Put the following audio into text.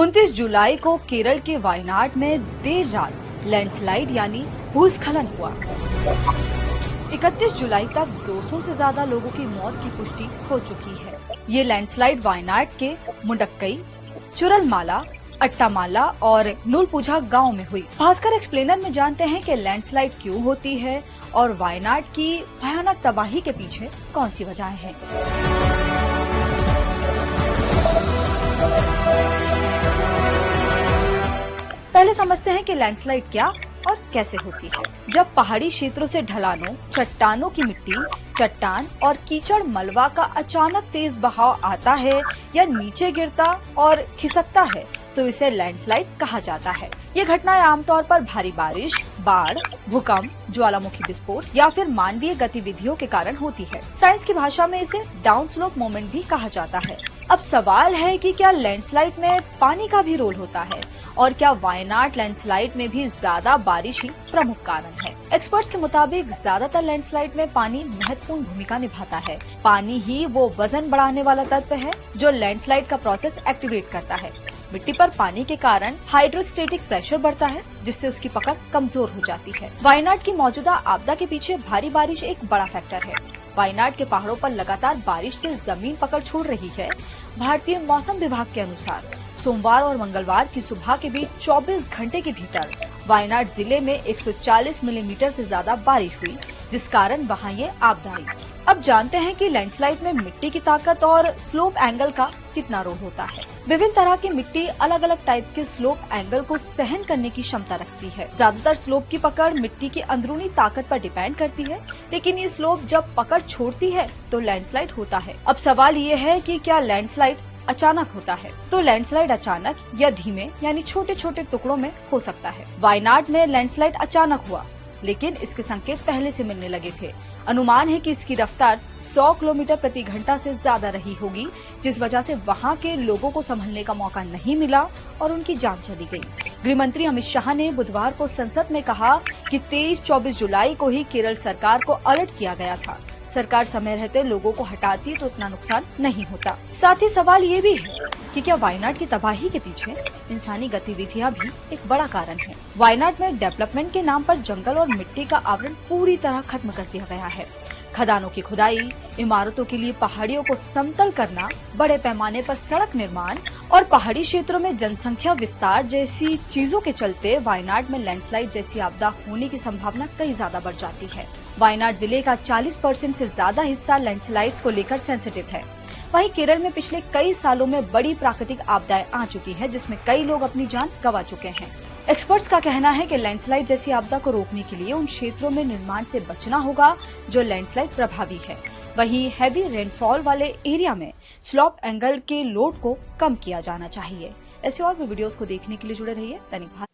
29 जुलाई को केरल के वायनाड में देर रात लैंडस्लाइड यानी भूस्खलन हुआ। 31 जुलाई तक 200 से ज्यादा लोगों की मौत की पुष्टि हो चुकी है। ये लैंडस्लाइड वायनाड के मुंडक्कई, चुरलमाला, अट्टामाला और नूलपुझा गांव में हुई। भास्कर एक्सप्लेनर में जानते हैं कि लैंडस्लाइड क्यों होती है और वायनाड की भयानक तबाही के पीछे कौन सी वजहें हैं। पहले समझते हैं कि लैंडस्लाइड क्या और कैसे होती है। जब पहाड़ी क्षेत्रों से ढलानों, चट्टानों की मिट्टी, चट्टान और कीचड़ मलबा का अचानक तेज बहाव आता है या नीचे गिरता और खिसकता है तो इसे लैंडस्लाइड कहा जाता है। ये घटनाएं आमतौर पर भारी बारिश, बाढ़, भूकंप, ज्वालामुखी विस्फोट या फिर मानवीय गतिविधियों के कारण होती है। साइंस की भाषा में इसे डाउन स्लोप मोमेंट भी कहा जाता है। अब सवाल है कि क्या लैंडस्लाइड में पानी का भी रोल होता है और क्या वायनाड लैंडस्लाइड में भी ज्यादा बारिश ही प्रमुख कारण है। एक्सपर्ट्स के मुताबिक ज्यादातर लैंडस्लाइड में पानी महत्वपूर्ण भूमिका निभाता है। पानी ही वो वजन बढ़ाने वाला तत्व है जो लैंडस्लाइड का प्रोसेस एक्टिवेट करता है। मिट्टी पर पानी के कारण हाइड्रोस्टेटिक प्रेशर बढ़ता है जिससे उसकी पकड़ कमजोर हो जाती है। वायनाड की मौजूदा आपदा के पीछे भारी बारिश एक बड़ा फैक्टर है। वायनाड के पहाड़ों पर लगातार बारिश से जमीन पकड़ छोड़ रही है। भारतीय मौसम विभाग के अनुसार सोमवार और मंगलवार की सुबह के बीच 24 घंटे के भीतर वायनाड जिले में 140 मिलीमीटर से ज्यादा बारिश हुई, जिस कारण वहां ये आपदा आई। अब जानते हैं कि लैंडस्लाइड में मिट्टी की ताकत और स्लोप एंगल का कितना रोल होता है। विभिन्न तरह की मिट्टी अलग अलग टाइप के स्लोप एंगल को सहन करने की क्षमता रखती है। ज्यादातर स्लोप की पकड़ मिट्टी की अंदरूनी ताकत पर डिपेंड करती है, लेकिन ये स्लोप जब पकड़ छोड़ती है तो लैंडस्लाइड होता है। अब सवाल ये है कि क्या लैंडस्लाइड अचानक होता है? तो लैंडस्लाइड अचानक या धीमे यानी छोटे छोटे टुकड़ों में हो सकता है। वायनाड में लैंडस्लाइड अचानक हुआ, लेकिन इसके संकेत पहले से मिलने लगे थे। अनुमान है कि इसकी रफ्तार 100 किलोमीटर प्रति घंटा से ज्यादा रही होगी, जिस वजह से वहां के लोगों को संभलने का मौका नहीं मिला और उनकी जान चली गई। गृह मंत्री अमित शाह ने बुधवार को संसद में कहा कि 23-24 जुलाई को ही केरल सरकार को अलर्ट किया गया था। सरकार समय रहते लोगों को हटाती तो उतना नुकसान नहीं होता। साथ ही सवाल ये भी है कि क्या वायनाड की तबाही के पीछे इंसानी गतिविधियां भी एक बड़ा कारण है। वायनाड में डेवलपमेंट के नाम पर जंगल और मिट्टी का आवरण पूरी तरह खत्म कर दिया गया है। खदानों की खुदाई, इमारतों के लिए पहाड़ियों को समतल करना, बड़े पैमाने पर सड़क निर्माण और पहाड़ी क्षेत्रों में जनसंख्या विस्तार जैसी चीजों के चलते वायनाड में लैंडस्लाइड जैसी आपदा होने की संभावना कई ज्यादा बढ़ जाती है। वायनाड जिले का 40% से ज्यादा हिस्सा लैंडस्लाइड्स को लेकर सेंसिटिव है। वहीं केरल में पिछले कई सालों में बड़ी प्राकृतिक आपदाएं आ चुकी है, जिसमें कई लोग अपनी जान गंवा चुके हैं। एक्सपर्ट्स का कहना है कि लैंडस्लाइड जैसी आपदा को रोकने के लिए उन क्षेत्रों में निर्माण से बचना होगा जो लैंडस्लाइड प्रभावी है। वहीं हैवी रेनफॉल वाले एरिया में स्लोप एंगल के लोड को कम किया जाना चाहिए। ऐसे और भी वीडियोस को देखने के लिए जुड़े रहिए दैनिक भारत।